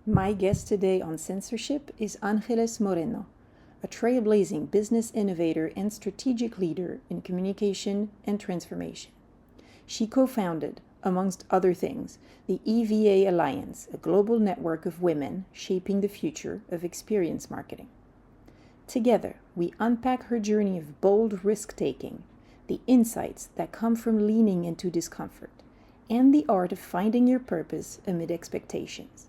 My guest today on Censorship is Angeles Moreno, a trailblazing business innovator and strategic leader in communication and transformation. She co-founded, amongst other things, the EVA Alliance, a global network of women shaping the future of experience marketing. Together, we unpack her journey of bold risk-taking, the insights that come from leaning into discomfort, and the art of finding your purpose amid expectations.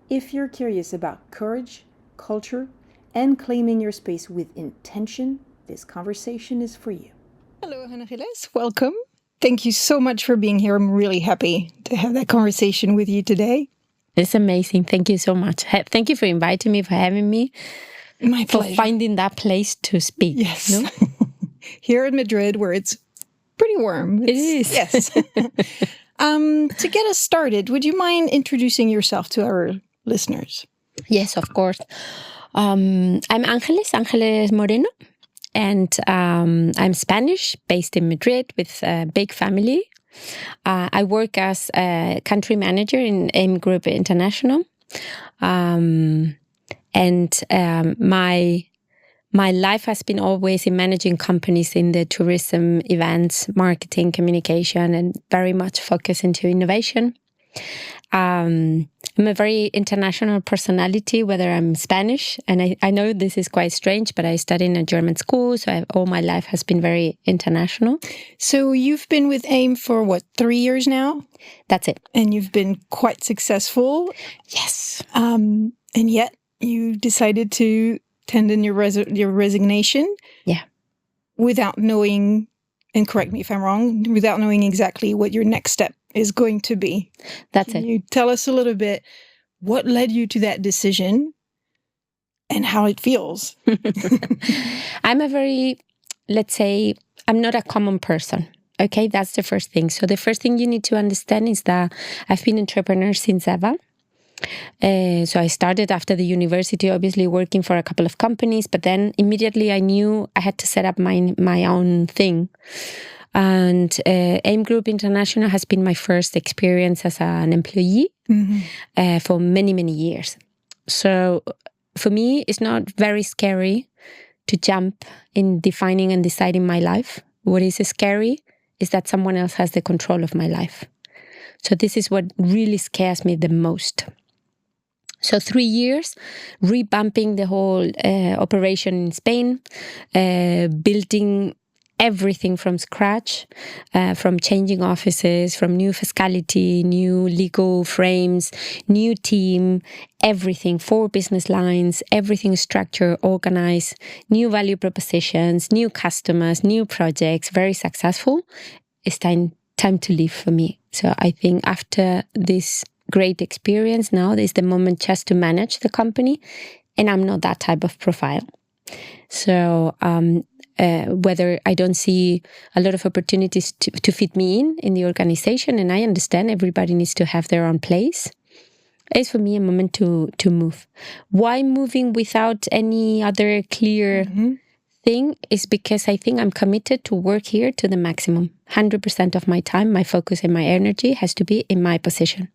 If you're curious about courage, culture, and claiming your space with intention, this conversation is for you. Hello, Angeles. Welcome. Thank you so much for being here. I'm really happy to have that conversation with you today. It's amazing. Thank you so much. Thank you for inviting me, for having me. My pleasure. For finding that place to speak. Yes. No? Here in Madrid, where it's pretty warm. It is. Yes. To get us started, would you mind introducing yourself to our listeners? Yes, of course. I'm Angeles Moreno, and I'm Spanish, based in Madrid with a big family. I work as a country manager in AIM Group International. My life has been always in managing companies in the tourism, events, marketing, communication, and very much focused into innovation. I'm a very international personality, whether I'm Spanish, and I know this is quite strange, but I studied in a German school, so all my life has been very international. So you've been with AIM for, 3 years now? That's it. And you've been quite successful. Yes. And yet you decided to tender in your resignation. Yeah. Without knowing, and correct me if I'm wrong, without knowing exactly what your next step is going to be. Can you tell us a little bit what led you to that decision and how it feels? I'm I'm not a common person. Okay, that's the first thing. So the first thing you need to understand is that I've been an entrepreneur since ever. So I started after the university, obviously working for a couple of companies, but then immediately I knew I had to set up my own thing. And AIM Group International has been my first experience as an employee for many, many years. So for me, it's not very scary to jump in defining and deciding my life. What is scary is that someone else has the control of my life. So this is what really scares me the most. So 3 years, revamping the whole operation in Spain, building everything from scratch, from changing offices, from new fiscality, new legal frames, new team, everything, 4 business lines, everything structured, organized, new value propositions, new customers, new projects, very successful. It's time to leave for me. So I think after this great experience, now is the moment just to manage the company, and I'm not that type of profile. So whether I don't see a lot of opportunities to fit me in the organization, and I understand everybody needs to have their own place, it's for me a moment to move. Why moving without any other clear thing is because I think I'm committed to work here to the maximum. 100% of my time, my focus and my energy has to be in my position.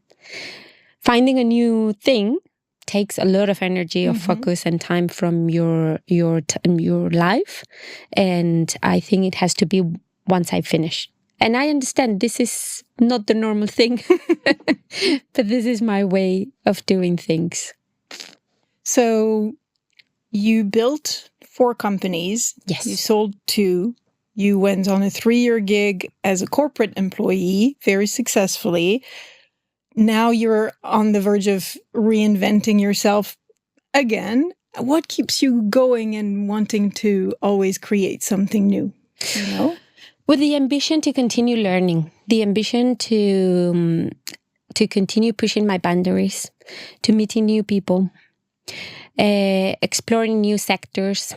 Finding a new thing takes a lot of energy, of focus and time from your life, and I think it has to be once I finish. And I understand this is not the normal thing, but this is my way of doing things. So you built 4 companies. Yes. You sold 2. You went on a 3-year gig as a corporate employee, very successfully. Now you're on the verge of reinventing yourself again. What keeps you going and wanting to always create something new? You know? With the ambition to continue learning, the ambition to continue pushing my boundaries, to meeting new people, exploring new sectors.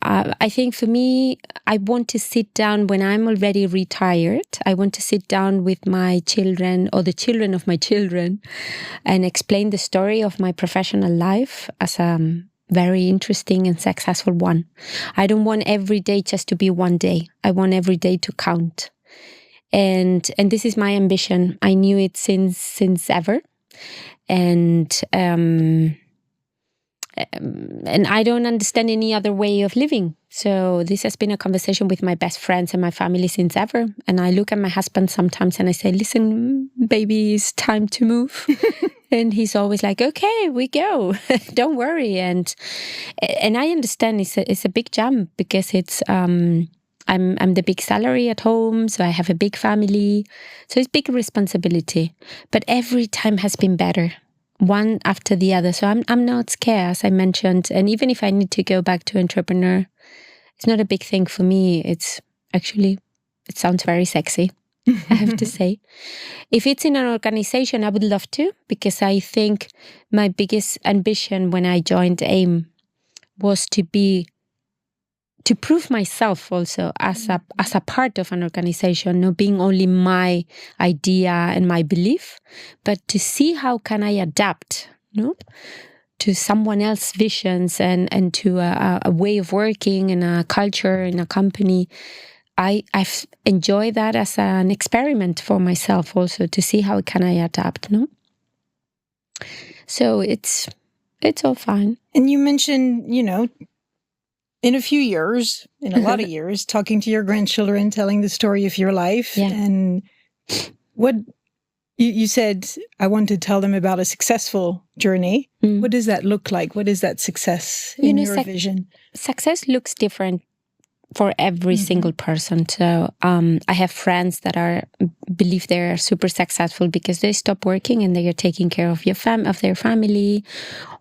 I think for me, I want to sit down when I'm already retired. I want to sit down with my children or the children of my children and explain the story of my professional life as a very interesting and successful one. I don't want every day just to be one day. I want every day to count. And this is my ambition. I knew it since ever. And I don't understand any other way of living. So this has been a conversation with my best friends and my family since ever. And I look at my husband sometimes and I say, listen, baby, it's time to move. And he's always like, okay, we go. Don't worry. And I understand it's a big jump because it's I'm the big salary at home, so I have a big family. So it's big responsibility. But every time has been better, one after the other. So I'm not scared, as I mentioned. And even if I need to go back to entrepreneur, it's not a big thing for me. It's actually, it sounds very sexy, I have to say. If it's in an organization, I would love to, because I think my biggest ambition when I joined AIM was to prove myself also as a part of an organization, not being only my idea and my belief, but to see how can I adapt, to someone else's visions and to a way of working and a culture in a company. I've enjoyed that as an experiment for myself also, to see how can I adapt, So it's all fine. And you mentioned, in a few years, in a lot of years, talking to your grandchildren, telling the story of your life. Yeah. And what you said, I want to tell them about a successful journey. What does that look like? What is that success in your vision? Success looks different for every single person. So I have friends that believe they're super successful because they stop working and they are taking care of their family,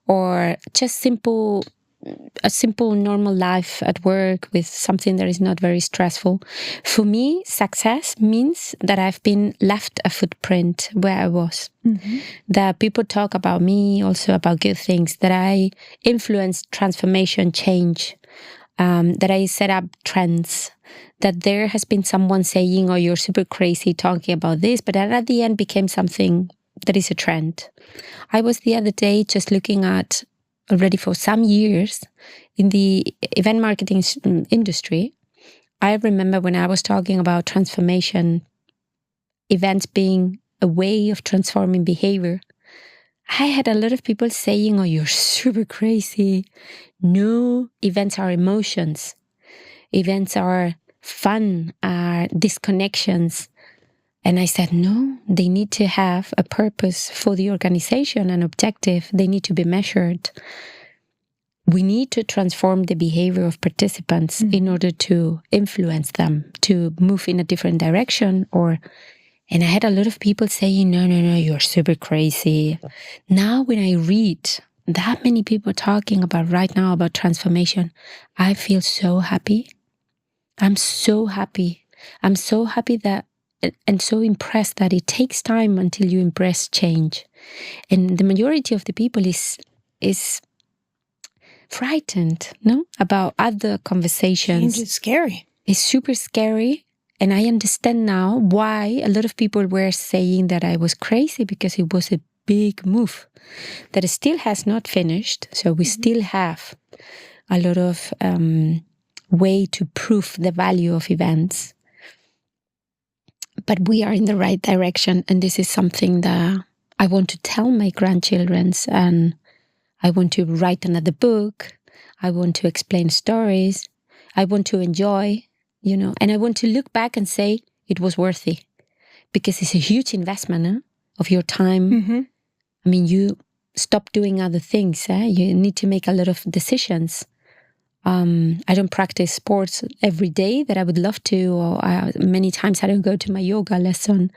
or just a simple normal life at work with something that is not very stressful. For me, success means that I've been left a footprint where I was. That people talk about me, also about good things, that I influenced transformation, change, that I set up trends, that there has been someone saying, oh, you're super crazy talking about this, but that at the end became something that is a trend. I was the other day just looking at, already for some years, in the event marketing industry, I remember when I was talking about transformation, events being a way of transforming behavior, I had a lot of people saying, oh, you're super crazy. No, events are emotions. Events are fun, are disconnections. And I said, no, they need to have a purpose for the organization, an objective. They need to be measured. We need to transform the behavior of participants in order to influence them to move in a different direction. And I had a lot of people saying, no, you're super crazy. Now when I read that many people talking about right now about transformation, I feel so happy. I'm so happy. I'm so happy that and so impressed that it takes time until you embrace change. And the majority of the people is frightened, about other conversations. Change is scary. It's super scary. And I understand now why a lot of people were saying that I was crazy, because it was a big move that still has not finished. So we still have a lot of way to prove the value of events. But we are in the right direction. And this is something that I want to tell my grandchildren. And I want to write another book. I want to explain stories. I want to enjoy, and I want to look back and say it was worthy, because it's a huge investment of your time. I mean, you stop doing other things. You need to make a lot of decisions. I don't practice sports every day that I would love to, or many times I don't go to my yoga lesson,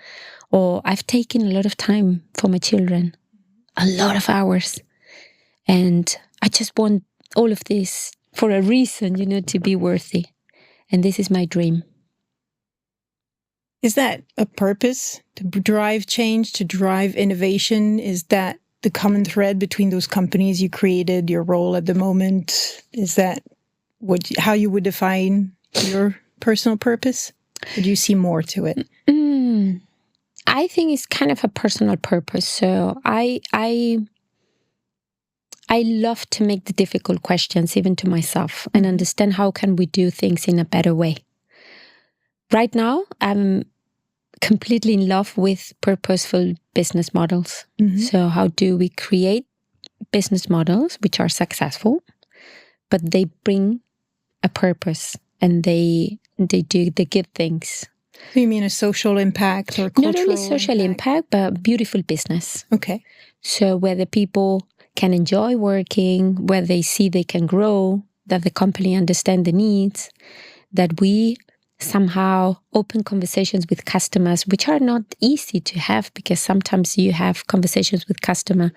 or I've taken a lot of time for my children, a lot of hours. And I just want all of this for a reason, to be worthy. And this is my dream. Is that a purpose, to drive change, to drive innovation? Is that the common thread between those companies you created, your role at the moment? Is that how you would define your personal purpose? Or do you see more to it? I think it's kind of a personal purpose. So I love to make the difficult questions, even to myself, and understand how can we do things in a better way. Right now, I'm completely in love with purposeful business models. Mhm. So how do we create business models which are successful, but they bring a purpose and they do the good things. So you mean a social impact or cultural Not only social impact, but beautiful business. Okay. So where the people can enjoy working, where they see they can grow, that the company understand the needs, that we somehow open conversations with customers, which are not easy to have because sometimes you have conversations with customer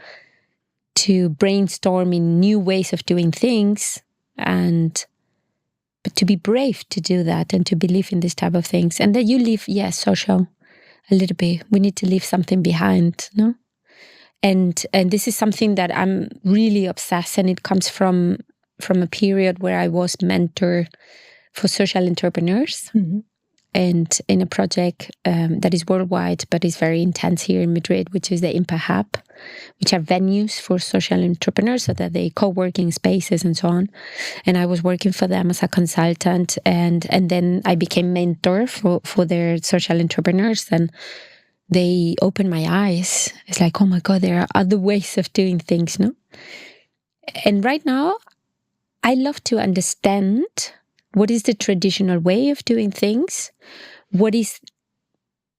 to brainstorm in new ways of doing things, but to be brave to do that and to believe in this type of things. And that you leave, social a little bit. We need to leave something behind, no? And this is something that I'm really obsessed, and it comes from a period where I was mentor for social entrepreneurs. Mhm. And in a project that is worldwide, but is very intense here in Madrid, which is the Impact Hub, which are venues for social entrepreneurs, so that they co-working spaces and so on. And I was working for them as a consultant, and then I became mentor for their social entrepreneurs, and they opened my eyes. It's like, oh my God, there are other ways of doing things, no? And right now, I love to understand what is the traditional way of doing things, what is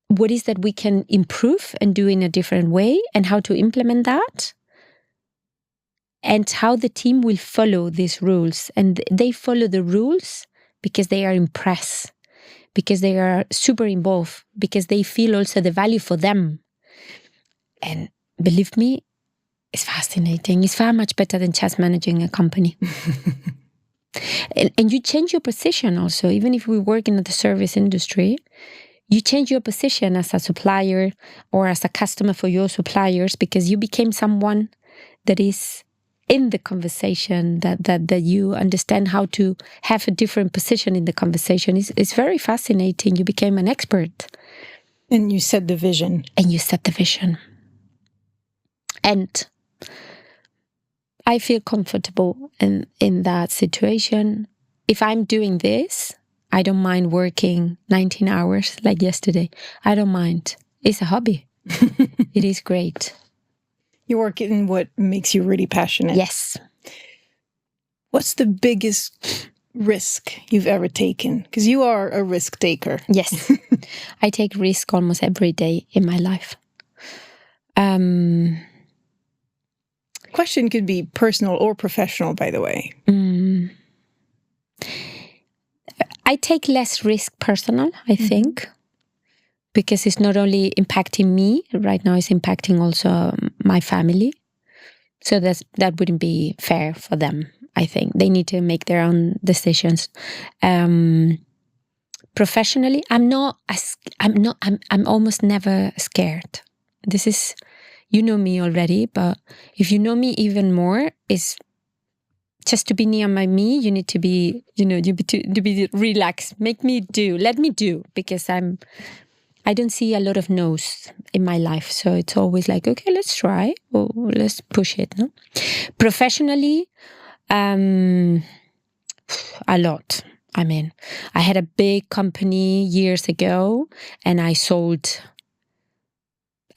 that we can improve and do in a different way, and how to implement that, and how the team will follow these rules. And they follow the rules because they are impressed, because they are super involved, because they feel also the value for them. And believe me, it's fascinating. It's far much better than just managing a company. And you change your position also. Even if we work in the service industry, you change your position as a supplier or as a customer for your suppliers, because you became someone that is in the conversation, that you understand how to have a different position in the conversation. It's very fascinating. You became an expert. And you set the vision. And you set the vision. And I feel comfortable in that situation. If I'm doing this, I don't mind working 19 hours like yesterday. I don't mind. It's a hobby. It is great. You work in what makes you really passionate. Yes. What's the biggest risk you've ever taken? Because you are a risk taker. Yes. I take risk almost every day in my life. Question could be personal or professional, by the way. I take less risk personal, I think, because it's not only impacting me. Right now, it's impacting also my family. So that wouldn't be fair for them, I think. They need to make their own decisions. Professionally, I'm almost never scared. This is, you know me already, but if you know me even more, is just to be near me, you need to be, to be relaxed. Let me do, because I don't see a lot of no's in my life. So it's always like, okay, let's try, or let's push it. No? Professionally, a lot. I mean, I had a big company years ago, and I sold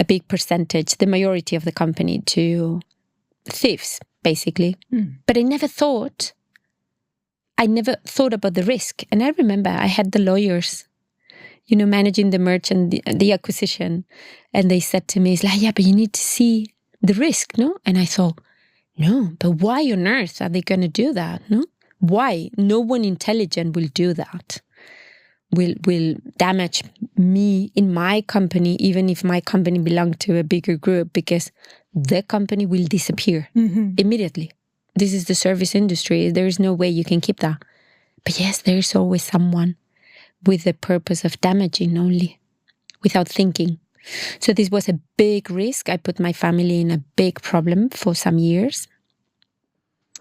a big percentage, the majority of the company, to thieves, basically. But I never thought about the risk. And I remember I had the lawyers, managing the merchant, the acquisition. And they said to me, it's like, yeah, but you need to see the risk, no? And I thought, no, but why on earth are they going to do that, no? Why? No one intelligent will do that. Will damage me in my company, even if my company belonged to a bigger group, because the company will disappear immediately. This is the service industry. There is no way you can keep that. But yes, there is always someone with the purpose of damaging only, without thinking. So this was a big risk. I put my family in a big problem for some years,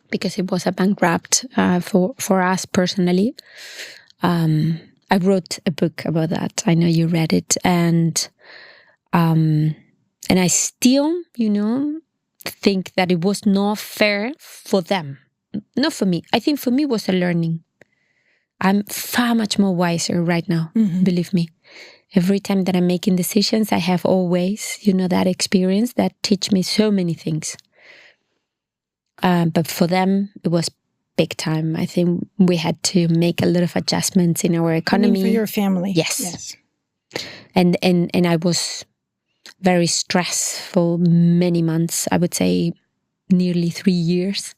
because it was a bankrupt for us personally. I wrote a book about that. I know you read it, and I still, think that it was not fair for them, not for me. I think for me it was a learning. I'm far much more wiser right now, believe me. Every time that I'm making decisions, I have always, that experience that teach me so many things. But for them, it was big time. I think we had to make a lot of adjustments in our economy. For your family. Yes. And I was very stressed for many months. I would say nearly 3 years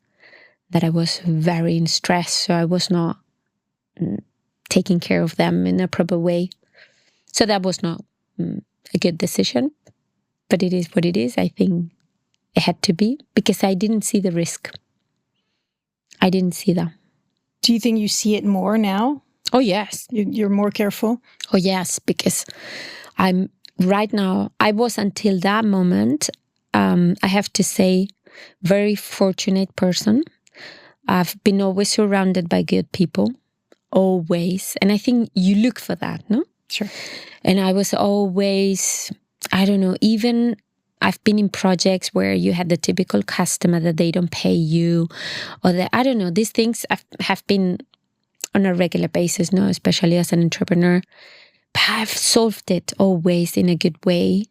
that I was very in stress. So I was not taking care of them in a proper way. So that was not a good decision. But it is what it is. I think it had to be because I didn't see the risk. I didn't see that. Do you think you see it more now? Oh, yes. You're more careful? Oh, yes, because I'm right now, I was until that moment, I have to say, very fortunate person. I've been always surrounded by good people, always. And I think you look for that, no? Sure. And I was always, I don't know, even I've been in projects where you had the typical customer that they don't pay you, or that, I don't know, these things have been on a regular basis, no, especially as an entrepreneur. But I've solved it always in a good way.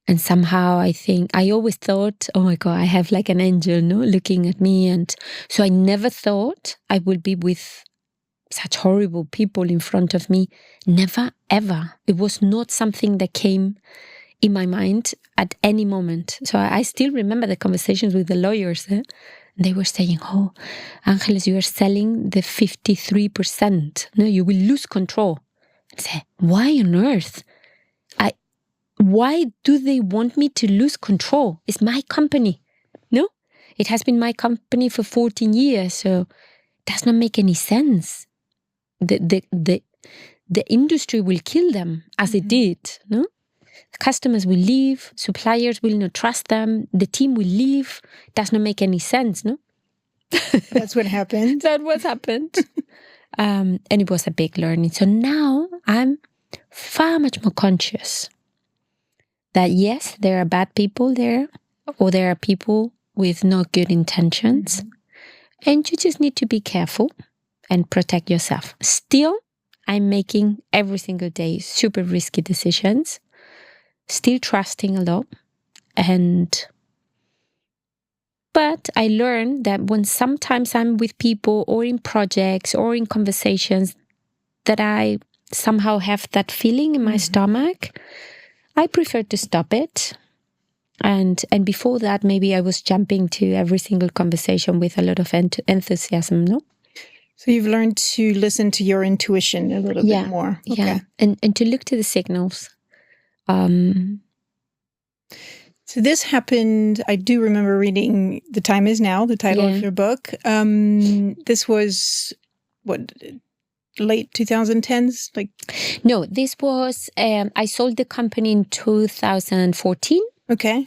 And somehow I always thought, oh my God, I have like an angel, no, looking at me. And so I never thought I would be with such horrible people in front of me. Never, ever. It was not something that came in my mind at any moment. So I still remember the conversations with the lawyers. They were saying, oh, Angeles, you are selling the 53%. No, you will lose control. I say, why on earth? Why do they want me to lose control? It's my company. No, it has been my company for 14 years. So it does not make any sense. The industry will kill them as it did. No, customers will leave. Suppliers will not trust them. The team will leave. It does not make any sense. No, that's what happened. That's what happened. And it was a big learning. So now I'm far much more conscious that yes, there are bad people there, or there are people with not good intentions. And you just need to be careful and protect yourself. Still, I'm making every single day super risky decisions, still trusting a lot. But I learned that when sometimes I'm with people or in projects or in conversations that I somehow have that feeling in my stomach, I prefer to stop it. And before that, maybe I was jumping to every single conversation with a lot of enthusiasm, no? So you've learned to listen to your intuition a little bit more. Okay. Yeah, and to look to the signals. So this happened, I do remember reading The Time Is Now, the title of your book. This was, what, late 2010s? No, this was, I sold the company in 2014. Okay.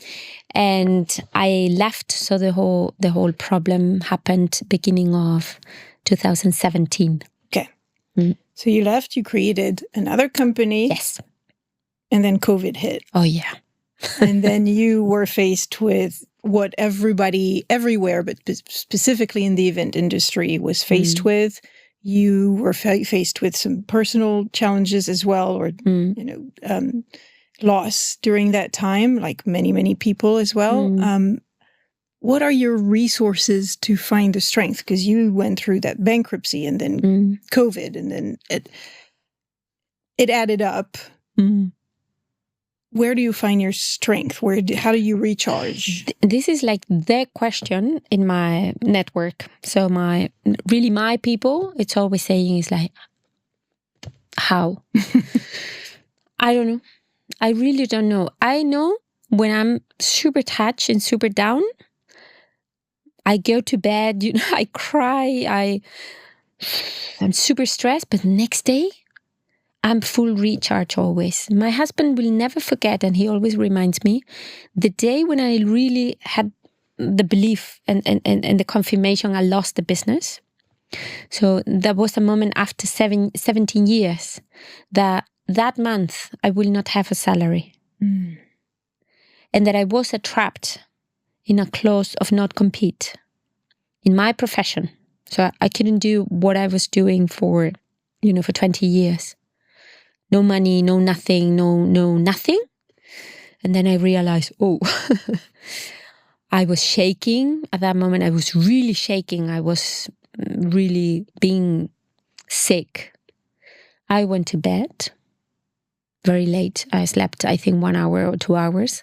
And I left, so the whole problem happened beginning of 2017. Okay. So you left, you created another company. Yes. And then COVID hit. Oh, yeah. And then you were faced with what everybody everywhere, but specifically in the event industry, was faced with. You were faced with some personal challenges as well, or loss during that time, like many, many people as well. What are your resources to find the strength? Because you went through that bankruptcy and then COVID, and then it added up. Where do you find your strength? How do you recharge? This is like the question in my network. So my people, it's always saying is like, how? I don't know. I really don't know. I know when I'm super touched and super down, I go to bed, I cry, I'm super stressed, but the next day, I'm full recharge always. My husband will never forget, and he always reminds me, the day when I really had the belief and the confirmation I lost the business. So that was a moment after 17 years that month I will not have a salary. And that I was trapped in a clause of not compete in my profession. So I couldn't do what I was doing for 20 years. No money, no nothing, no nothing. And then I realized, I was shaking at that moment. I was really shaking. I was really being sick. I went to bed very late. I slept, I think, 1 hour or 2 hours.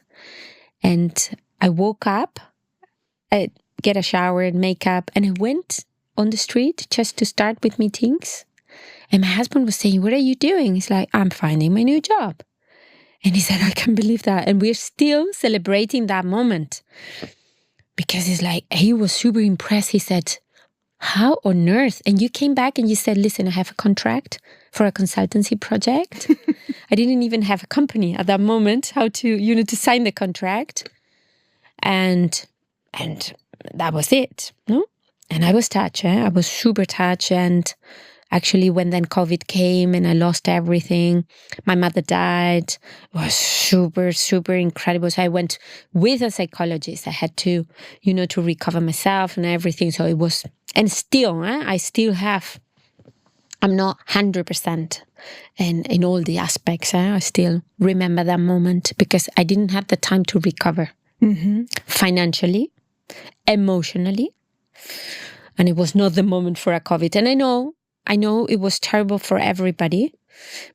And I woke up, I get a shower and makeup, and I went on the street just to start with meetings. And my husband was saying, "What are you doing?" He's like, "I'm finding my new job." And he said, "I can't believe that." And we're still celebrating that moment. Because it's like, he was super impressed. He said, "How on earth?" And you came back and you said, "Listen, I have a contract for a consultancy project." I didn't even have a company at that moment, how to, to sign the contract. And that was it. No? And I was touched. I was super touched. And actually, when then COVID came and I lost everything, my mother died. It was super, super incredible. So I went with a psychologist. I had to, to recover myself and everything. So it was, and still, I still have, I'm not 100% in all the aspects. I still remember that moment because I didn't have the time to recover financially, emotionally. And it was not the moment for a COVID. And I know it was terrible for everybody,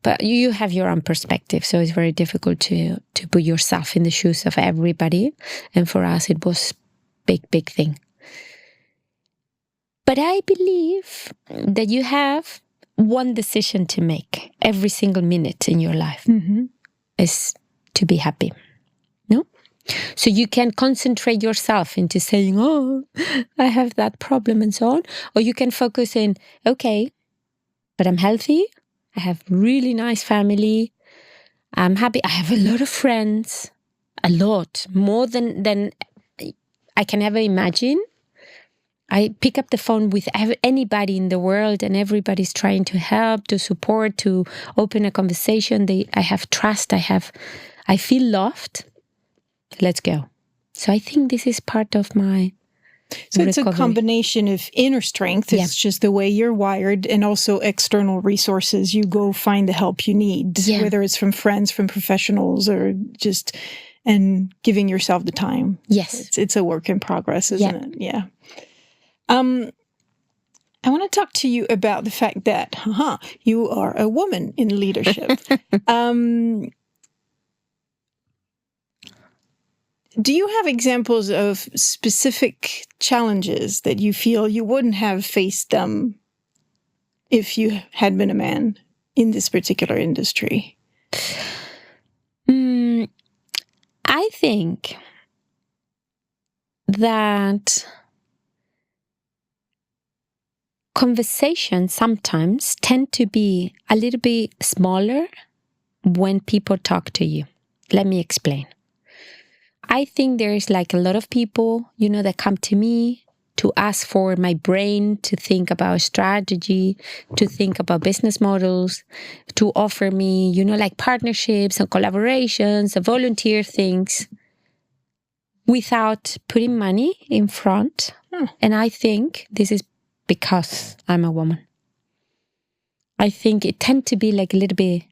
but you have your own perspective. So it's very difficult to put yourself in the shoes of everybody. And for us, it was big thing. But I believe that you have one decision to make every single minute in your life is to be happy. No? So you can concentrate yourself into saying, "Oh, I have that problem," and so on. Or you can focus in, okay, but I'm healthy. I have really nice family. I'm happy. I have a lot of friends, a lot, more than I can ever imagine. I pick up the phone with anybody in the world and everybody's trying to help, to support, to open a conversation. I have trust. I feel loved. Let's go. So I think this is part of my So it's recovery. a combination of inner strength. It's just the way you're wired, and also external resources. You go find the help you need, whether it's from friends, from professionals, or just, and giving yourself the time. Yes. It's a work in progress, isn't it? Yeah. I want to talk to you about the fact that, you are a woman in leadership. Do you have examples of specific challenges that you feel you wouldn't have faced them if you had been a man in this particular industry? I think that conversations sometimes tend to be a little bit smaller when people talk to you. Let me explain. I think there's like a lot of people, that come to me to ask for my brain, to think about strategy, to think about business models, to offer me, like partnerships and collaborations and volunteer things without putting money in front. And I think this is because I'm a woman. I think it tends to be like a little bit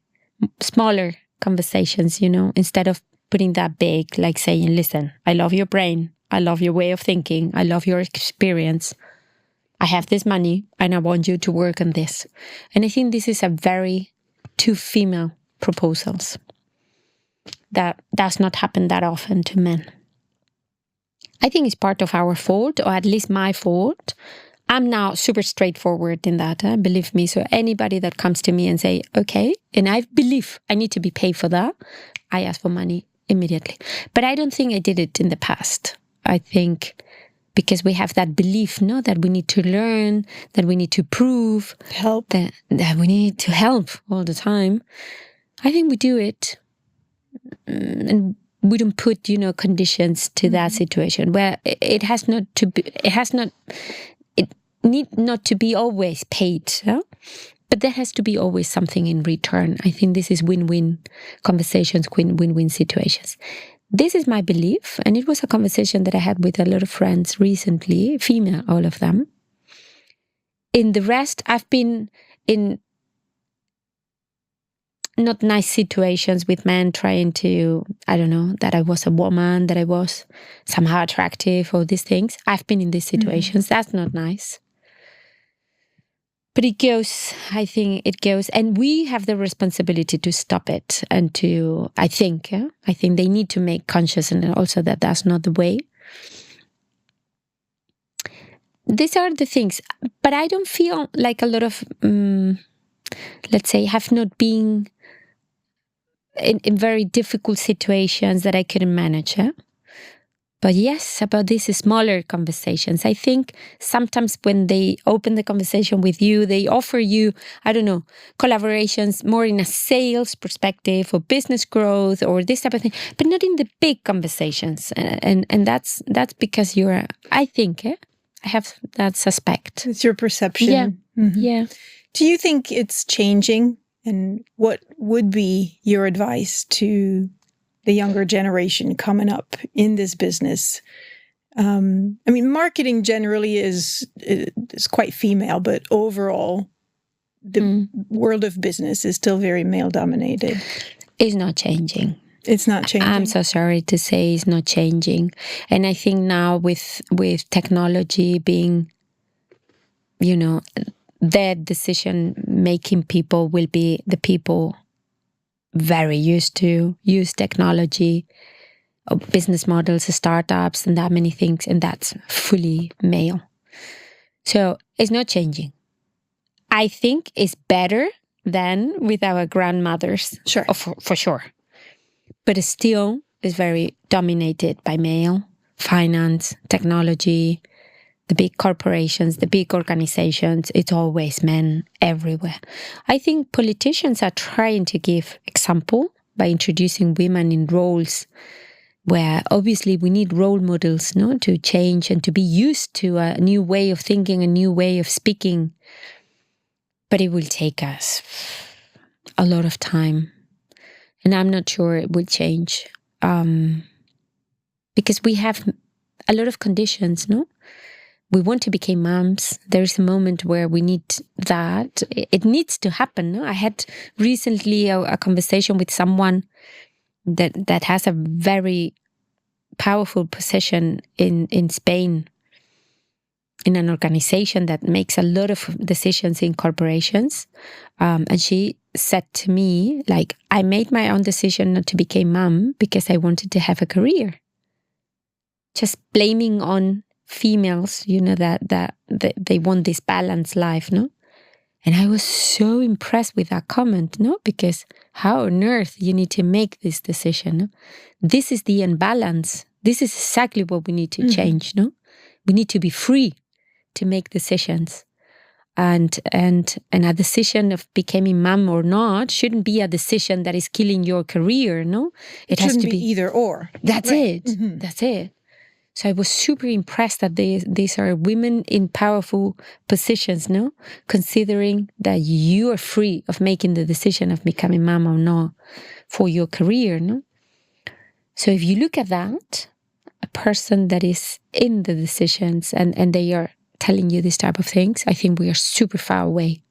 smaller conversations, instead of putting that big, like saying, "Listen, I love your brain. I love your way of thinking. I love your experience. I have this money and I want you to work on this." And I think this is a very two female proposals. That does not happen that often to men. I think it's part of our fault, or at least my fault. I'm now super straightforward in that, believe me. So anybody that comes to me and say, okay, and I believe I need to be paid for that, I ask for money immediately. But I don't think I did it in the past. I think because we have that belief, that we need to learn, that we need to prove, help, that we need to help all the time. I think we do it, and we don't put, conditions to that situation where it need not to be always paid. But there has to be always something in return. I think this is win-win conversations, win-win situations. This is my belief, and it was a conversation that I had with a lot of friends recently, female, all of them. in the rest, I've been in not nice situations with men trying to, I don't know, that I was a woman, that I was somehow attractive, or these things. I've been in these situations. That's not nice. But it goes, I think it goes, and we have the responsibility to stop it and to, I think they need to make conscious, and also that that's not the way. These are the things, but I don't feel like a lot of, let's say, have not been in very difficult situations that I couldn't manage. But yes, about these smaller conversations, I think sometimes when they open the conversation with you, they offer you, I don't know, collaborations more in a sales perspective or business growth or this type of thing, but not in the big conversations. And that's because you're, I think, I have that suspect. It's your perception. Yeah. Yeah. Do you think it's changing? And what would be your advice to the younger generation coming up in this business? I mean, marketing generally is quite female, but overall, the world of business is still very male-dominated. It's not changing. It's not changing. I'm so sorry to say it's not changing. And I think now with technology being, that decision-making people will be the people very used to use technology, business models, startups, and that many things, and that's fully male. So it's not changing. I think it's better than with our grandmothers. Sure. For sure. But it still is very dominated by male, finance, technology, the big corporations, the big organizations. It's always men everywhere. I think politicians are trying to give example by introducing women in roles where obviously we need role models, to change and to be used to a new way of thinking, a new way of speaking. But it will take us a lot of time. And I'm not sure it will change. Because we have a lot of conditions, We want to become moms. There is a moment where we need that. It needs to happen. I had recently a conversation with someone that has a very powerful position in Spain, in an organization that makes a lot of decisions in corporations. And she said to me, I made my own decision not to become mom because I wanted to have a career. Just blaming on females, that they want this balanced life, And I was so impressed with that comment, Because how on earth you need to make this decision, This is the imbalance. This is exactly what we need to change, We need to be free to make decisions. And a decision of becoming mom or not shouldn't be a decision that is killing your career, It has to be either or. That's right. it. Mm-hmm. That's it. So I was super impressed that these are women in powerful positions, Considering that you are free of making the decision of becoming mom or not for your career, So if you look at that, a person that is in the decisions and they are telling you this type of things, I think we are super far away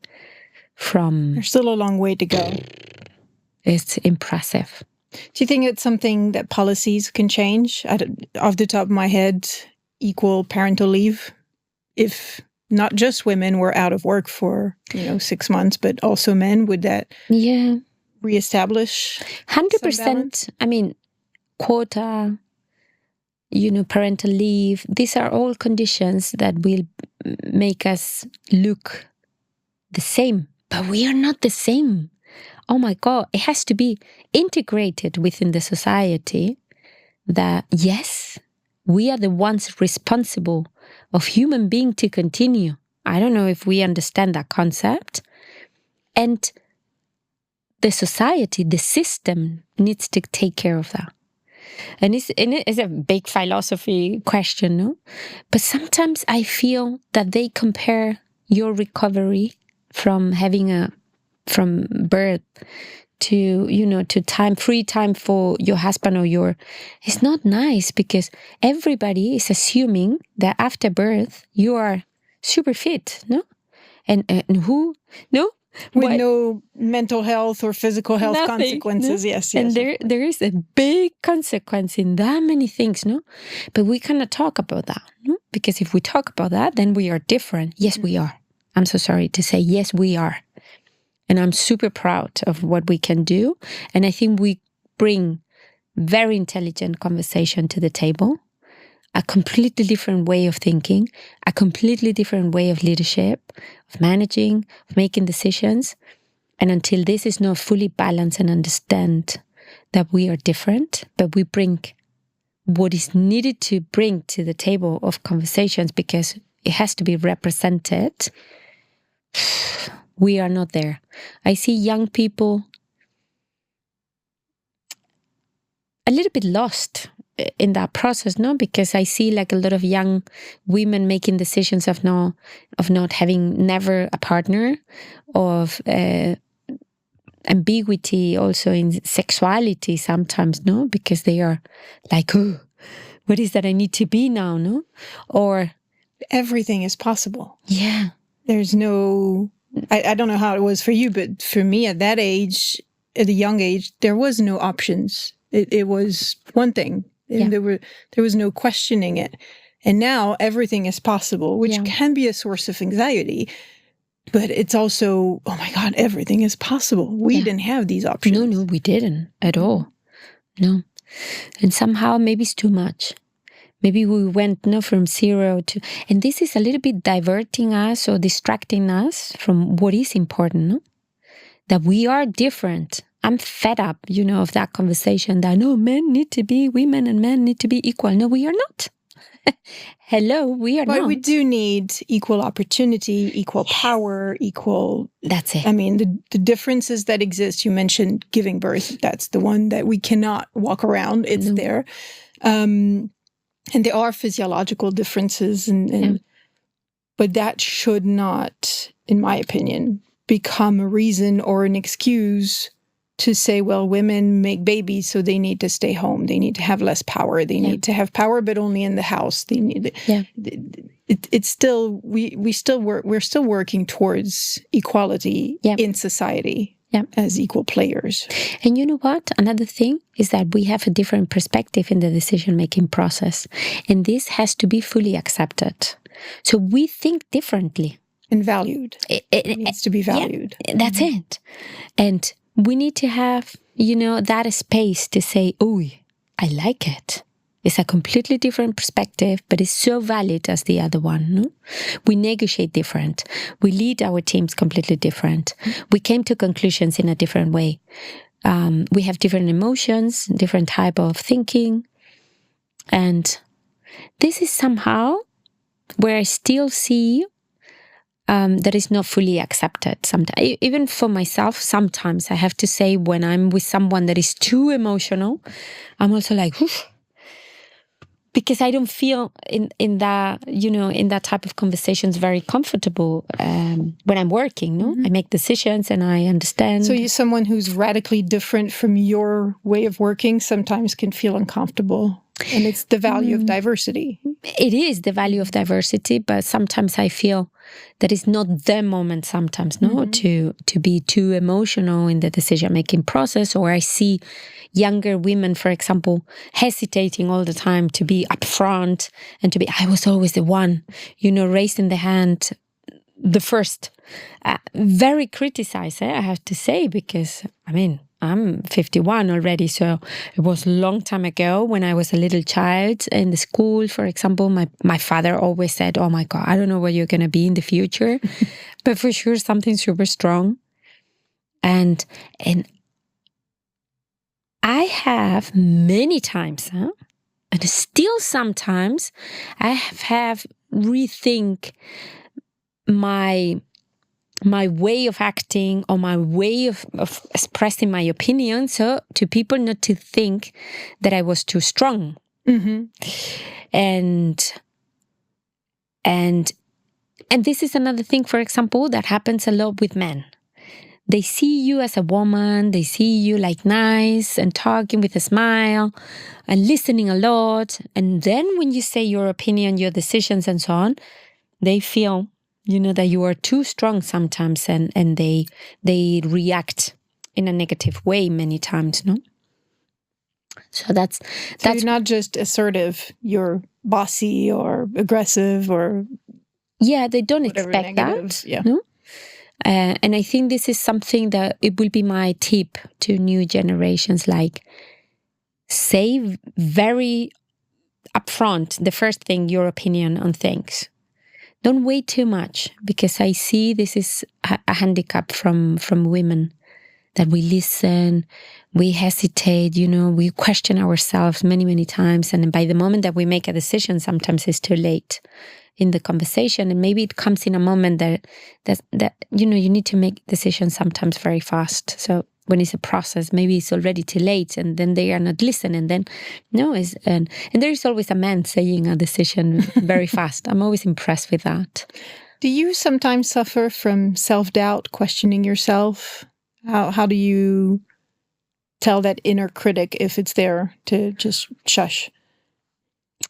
from... There's still a long way to go. It's impressive. Do you think it's something that policies can change? Off the top of my head, equal parental leave. If not just women were out of work for, 6 months, but also men, would that reestablish 100%? I mean, quota, parental leave. These are all conditions that will make us look the same. But we are not the same. Oh my God, it has to be integrated within the society that, yes, we are the ones responsible of human being to continue. I don't know if we understand that concept. And the society, the system needs to take care of that. And it's a big philosophy question, no? But sometimes I feel that they compare your recovery from from birth to, to free time for your husband or it's not nice because everybody is assuming that after birth you are super fit, no? And who? No? With What? no mental health or physical health Nothing, consequences. no? Yes, And yes. there is a big consequence in that many things, no? But we cannot talk about that, no? Because if we talk about that, then we are different. Yes, we are. I'm so sorry to say, yes, we are. And I'm super proud of what we can do. And I think we bring very intelligent conversation to the table, a completely different way of thinking, a completely different way of leadership, of managing, of making decisions. And until this is not fully balanced and understand that we are different, but we bring what is needed to bring to the table of conversations because it has to be represented, we are not there. I see young people a little bit lost in that process, no? Because I see like a lot of young women making decisions of not having never a partner, of ambiguity also in sexuality sometimes, no? Because they are like, oh, what is that I need to be now, no? Or Everything is possible. yeah. There's no, I don't know how it was for you, but for me at that age, at a young age, there was no options. It was one thing. And there was no questioning it. And now everything is possible, which can be a source of anxiety. But it's also, oh my God, everything is possible. We didn't have these options. No, we didn't at all. No. And somehow maybe it's too much. Maybe we went from 0 to... And this is a little bit diverting us or distracting us from what is important, no? That we are different. I'm fed up, of that conversation that, no, men need to be women and men need to be equal. No, we are not. Hello, we are not. But we do need equal opportunity, equal power, equal... That's it. I mean, the differences that exist, you mentioned giving birth. That's the one that we cannot walk around. It's there. And there are physiological differences. But that should not, in my opinion, become a reason or an excuse to say, well, women make babies, so they need to stay home. They need to have less power. They need to have power, but only in the house. They need. It's still we're still working towards equality in society as equal players. And you know what? Another thing is that we have a different perspective in the decision-making process, and this has to be fully accepted. So we think differently and valued. It needs to be valued. Yeah, that's it. And we need to have, that space to say, oh, I like it. It's a completely different perspective, but it's so valid as the other one. No? We negotiate different. We lead our teams completely different. We came to conclusions in a different way. We have different emotions, different type of thinking. And this is somehow where I still see that is not fully accepted. Sometimes, even for myself, sometimes I have to say when I'm with someone that is too emotional, I'm also like, oof, because I don't feel in that, in that type of conversations very comfortable when I'm working. No, I make decisions and I understand. So someone who's radically different from your way of working sometimes can feel uncomfortable. And it's the value of diversity. It is the value of diversity, but sometimes I feel that it's not the moment sometimes, to be too emotional in the decision-making process. Or I see younger women, for example, hesitating all the time to be upfront and to be, I was always the one, raising the hand, the first. Very criticized, I have to say, because, I'm 51 already, so it was a long time ago when I was a little child in the school, for example. My father always said, oh my God, I don't know what you're going to be in the future, but for sure something super strong. And I have many times, and still sometimes, I have rethink my way of acting or my way of expressing my opinion, so to people not to think that I was too strong. And this is another thing, for example, that happens a lot with men. They see you as a woman, they see you like nice and talking with a smile and listening a lot. And then when you say your opinion, your decisions and so on, they feel that you are too strong sometimes, and they react in a negative way many times, no? So that's you're not just assertive, you're bossy or aggressive or they don't expect negative. that. Yeah. No? And I think this is something that it will be my tip to new generations, like say very upfront, the first thing, your opinion on things. Don't wait too much, because I see this is a handicap from women, that we listen, we hesitate, we question ourselves many, many times. And by the moment that we make a decision, sometimes it's too late in the conversation. And maybe it comes in a moment that you need to make decisions sometimes very fast. So when it's a process, maybe it's already too late, and then they are not listening. And then and there is always a man saying a decision very fast. I'm always impressed with that. Do you sometimes suffer from self-doubt, questioning yourself? How do you tell that inner critic if it's there to just shush?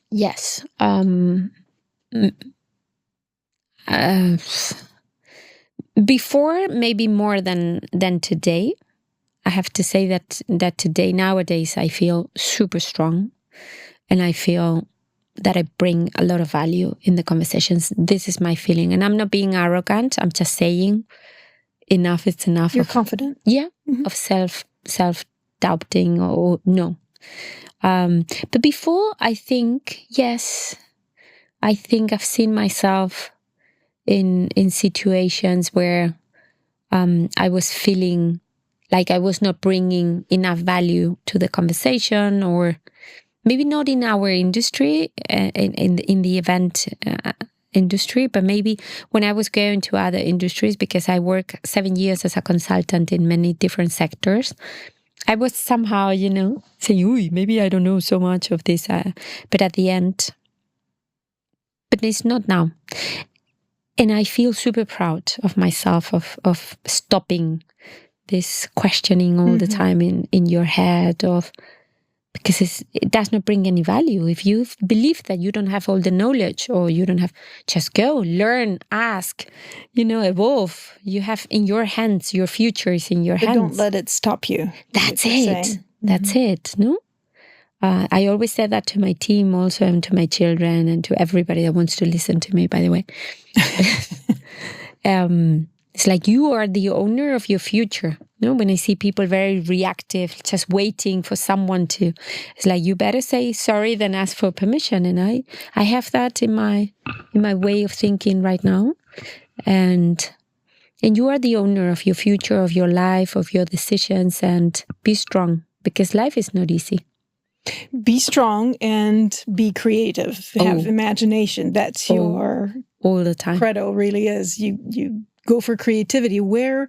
Yes. Before, maybe more than today. I have to say that today, nowadays, I feel super strong, and I feel that I bring a lot of value in the conversations. This is my feeling, and I'm not being arrogant. I'm just saying, enough is enough. You're confident. Yeah, of self-doubting or no. But before, I think, yes, I think I've seen myself in situations where I was feeling like I was not bringing enough value to the conversation, or maybe not in our industry, in the event industry, but maybe when I was going to other industries, because I work 7 years as a consultant in many different sectors. I was somehow, saying, "Ooh, maybe I don't know so much of this," but at the end, but it's not now. And I feel super proud of myself of stopping this questioning all the time in your head, because it does not bring any value. If you believe that you don't have all the knowledge, or you don't have, just go, learn, ask, evolve. You have in your hands, your future is in your hands. Don't let it stop you. That's it. That's it, no? I always say that to my team also, and to my children, and to everybody that wants to listen to me, by the way. It's like you are the owner of your future. No, when I see people very reactive, just waiting for someone to, it's like, you better say sorry than ask for permission. And I have that in my way of thinking right now. And you are the owner of your future, of your life, of your decisions, and be strong, because life is not easy. Be strong and be creative. Have imagination. That's your all the time credo. Really is. You go for creativity. Where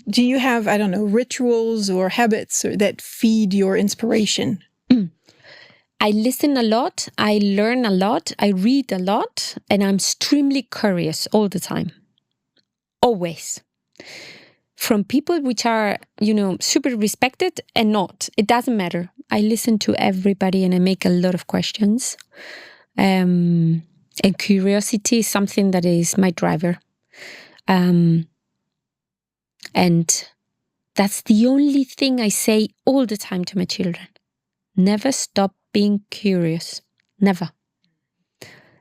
do you have, I don't know, rituals or habits that feed your inspiration? I listen a lot. I learn a lot. I read a lot, and I'm extremely curious all the time. Always. From people which are, super respected and not. It doesn't matter. I listen to everybody, and I make a lot of questions. And curiosity is something that is my driver. And that's the only thing I say all the time to my children. Never stop being curious. Never.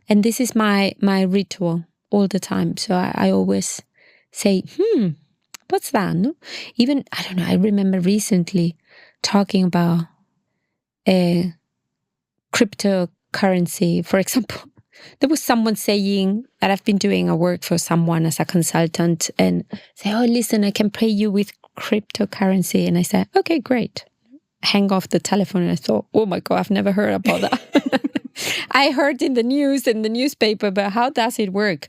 And this is my ritual all the time. So I always say, what's that? No? Even, I don't know, I remember recently talking about cryptocurrency, for example. There was someone saying that I've been doing a work for someone as a consultant, and say, "Oh, listen, I can pay you with cryptocurrency." And I said, "Okay, great." Hang off the telephone, and I thought, "Oh my God, I've never heard about that." I heard in the news, in the newspaper, but how does it work?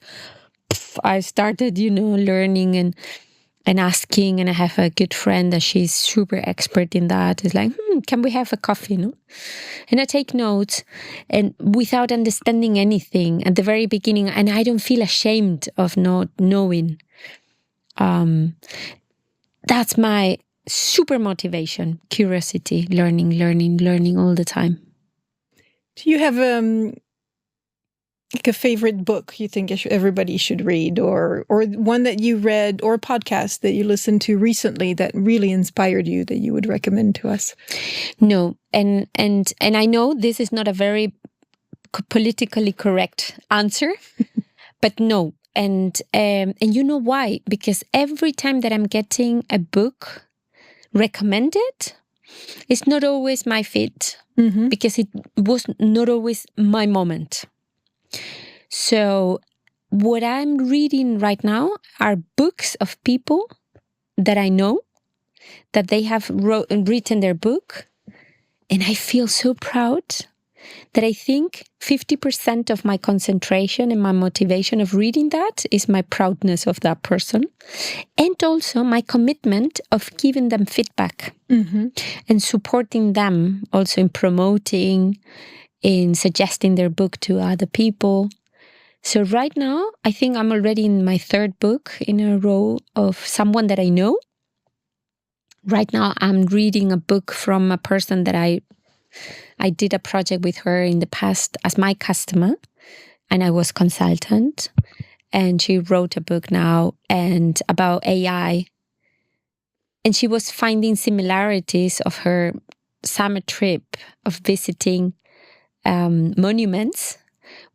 I started, learning and asking, and I have a good friend that she's super expert in that. It's like, can we have a coffee, no? And I take notes, and without understanding anything at the very beginning, and I don't feel ashamed of not knowing. That's my super motivation, curiosity, learning all the time. Do you have Like a favorite book you think everybody should read, or one that you read, or a podcast that you listened to recently that really inspired you that you would recommend to us? No, and I know this is not a very politically correct answer, but no. And you know why? Because every time that I'm getting a book recommended, it's not always my fit, because it was not always my moment. So what I'm reading right now are books of people that I know, that they have written their book. And I feel so proud that I think 50% of my concentration and my motivation of reading that is my proudness of that person. And also my commitment of giving them feedback and supporting them also in promoting, in suggesting their book to other people. So right now, I think I'm already in my third book in a row of someone that I know. Right now, I'm reading a book from a person that I did a project with her in the past as my customer, and I was consultant. And she wrote a book now and about AI. And she was finding similarities of her summer trip of visiting monuments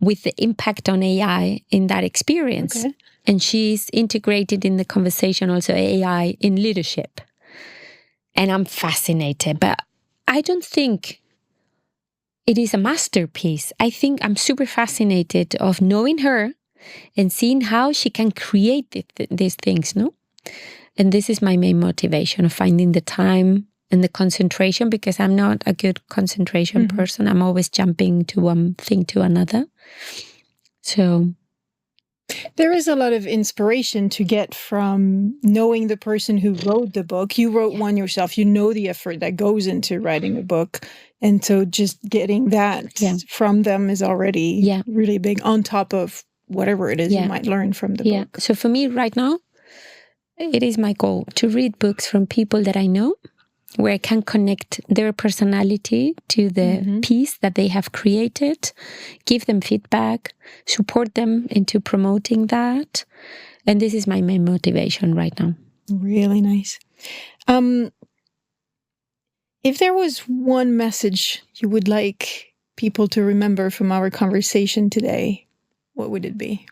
with the impact on AI in that experience. Okay. And she's integrated in the conversation also AI in leadership. And I'm fascinated, but I don't think it is a masterpiece. I think I'm super fascinated of knowing her and seeing how she can create these things, no? And this is my main motivation of finding the time and the concentration, because I'm not a good concentration person. I'm always jumping to one thing to another. So there is a lot of inspiration to get from knowing the person who wrote the book. You wrote one yourself. You know the effort that goes into writing a book. And so just getting that from them is already really big, on top of whatever it is you might learn from the book. So for me right now, it is my goal to read books from people that I know, where I can connect their personality to the piece that they have created, give them feedback, support them into promoting that. And this is my main motivation right now. Really nice. If there was one message you would like people to remember from our conversation today, what would it be?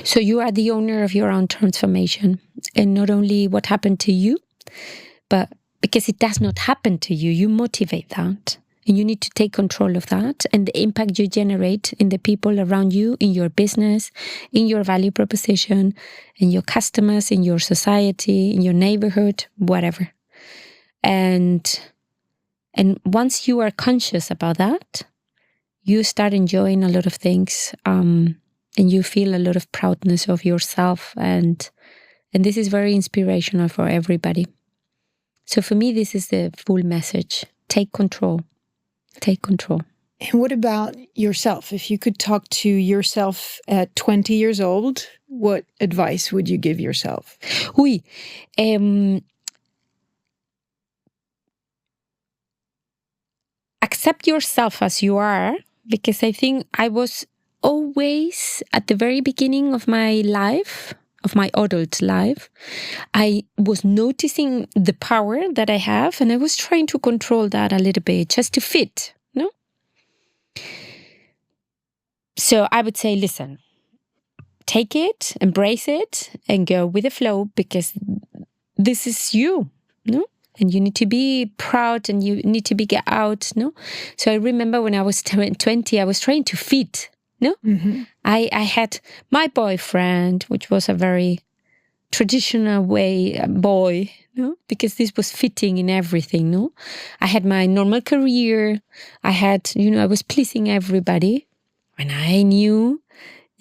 So you are the owner of your own transformation, and not only what happened to you, but because it does not happen to you, you motivate that. And you need to take control of that and the impact you generate in the people around you, in your business, in your value proposition, in your customers, in your society, in your neighborhood, whatever. And once you are conscious about that, you start enjoying a lot of things, and you feel a lot of proudness of yourself. And this is very inspirational for everybody. So for me, this is the full message. Take control. Take control. And what about yourself? If you could talk to yourself at 20 years old, what advice would you give yourself? Oui. Accept yourself as you are, because I think I was always at the very beginning of my life, of my adult life, I was noticing the power that I have, and I was trying to control that a little bit just to fit, no? So I would say, listen, take it, embrace it, and go with the flow, because this is you, no? And you need to be proud, and you need to be get out, no? So I remember when I was 20, I was trying to fit, no? I had my boyfriend, which was a very traditional way boy, no? Because this was fitting in everything, no? I had my normal career. I had, I was pleasing everybody. And I knew,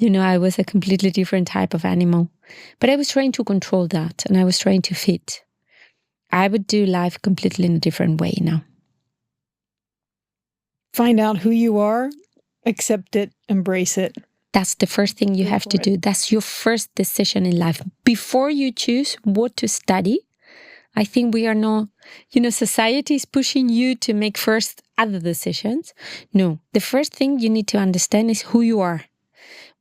I was a completely different type of animal. But I was trying to control that, and I was trying to fit. I would do life completely in a different way now. Find out who you are, accept it, embrace it. That's the first thing you have to do. That's your first decision in life. Before you choose what to study, I think we are not, society is pushing you to make first other decisions. No, the first thing you need to understand is who you are.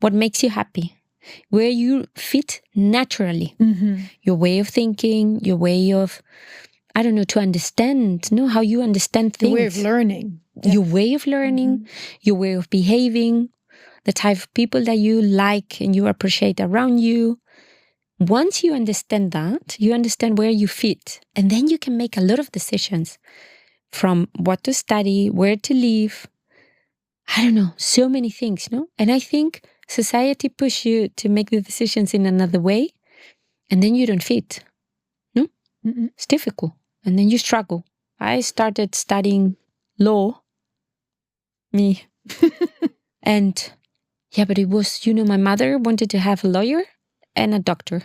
what makes you happy, where you fit naturally, your way of thinking, your way of, I don't know, to understand, how you understand things. Your way of learning. Your way of learning, your way of behaving, the type of people that you like and you appreciate around you. Once you understand that, you understand where you fit. And then you can make a lot of decisions from what to study, where to live. I don't know, so many things, And I think society pushes you to make the decisions in another way. And then you don't fit. No? It's difficult. And then you struggle. I started studying law. Me. And yeah, but it was, my mother wanted to have a lawyer and a doctor.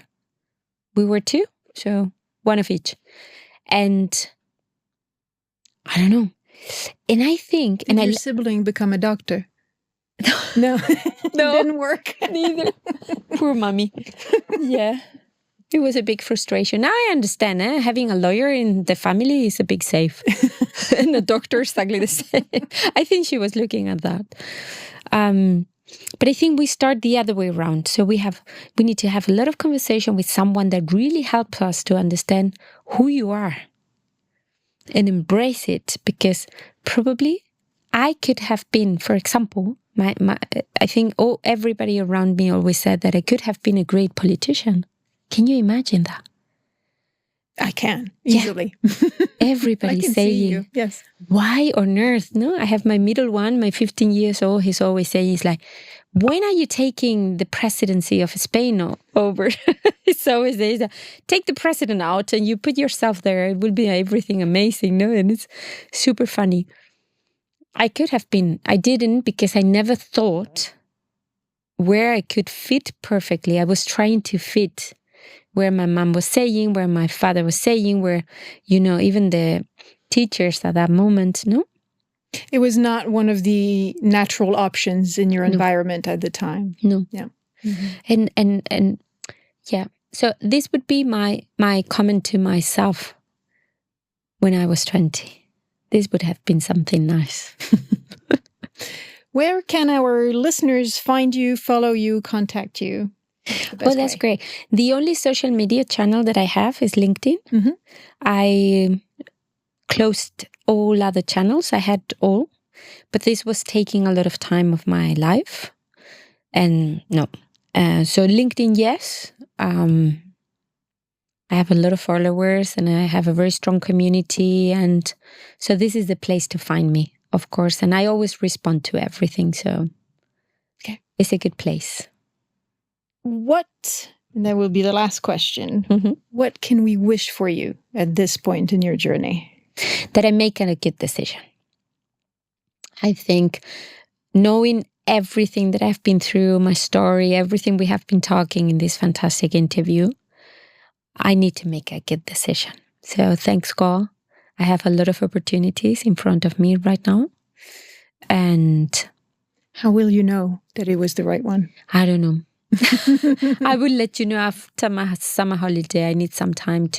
We were two, so one of each. And I don't know. And I think... Did your sibling become a doctor? No. It didn't work. Neither. Poor mommy. Yeah. It was a big frustration. Now I understand, having a lawyer in the family is a big save. And a doctor is exactly the same. I think she was looking at that. But I think we start the other way around. So we need to have a lot of conversation with someone that really helps us to understand who you are and embrace it. Because probably I could have been, for example, I think everybody around me always said that I could have been a great politician. Can you imagine that? I can, easily. Yeah. Everybody saying, yes. Why on earth? No, I have my middle one, my 15 years old. He's always saying, he's like, when are you taking the presidency of Spain over? He's always says, take the president out and you put yourself there. It will be everything amazing, no? And it's super funny. I could have been. I didn't, because I never thought where I could fit perfectly. I was trying to fit where my mom was saying, where my father was saying, where, even the teachers at that moment, no? It was not one of the natural options in your environment at the time. No. Yeah. And yeah. So this would be my comment to myself when I was 20. This would have been something nice. Where can our listeners find you, follow you, contact you? That's great. The only social media channel that I have is LinkedIn. I closed all other channels. I had all, but this was taking a lot of time of my life. And no. So LinkedIn, yes. I have a lot of followers and I have a very strong community. And so this is the place to find me, of course. And I always respond to everything. So it's a good place. And that will be the last question. What can we wish for you at this point in your journey? That I make a good decision. I think knowing everything that I've been through, my story, everything we have been talking in this fantastic interview, I need to make a good decision. So thanks, God. I have a lot of opportunities in front of me right now. And how will you know that it was the right one? I don't know. I will let you know after my summer holiday. I need some time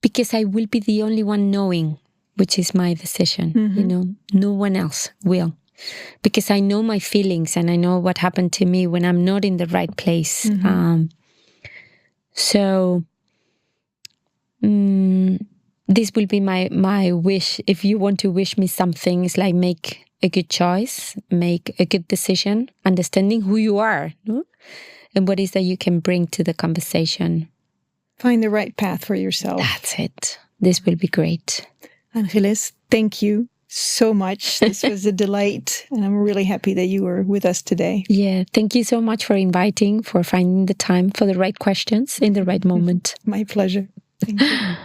because I will be the only one knowing which is my decision. No one else will. Because I know my feelings and I know what happened to me when I'm not in the right place. So this will be my wish. If you want to wish me something, it's like make a good choice, make a good decision, understanding who you are, no? And what is that you can bring to the conversation. Find the right path for yourself. That's it. This will be great. Angeles, thank you so much. This was a delight. And I'm really happy that you were with us today. Yeah. Thank you so much for inviting, for finding the time for the right questions in the right moment. My pleasure. Thank you.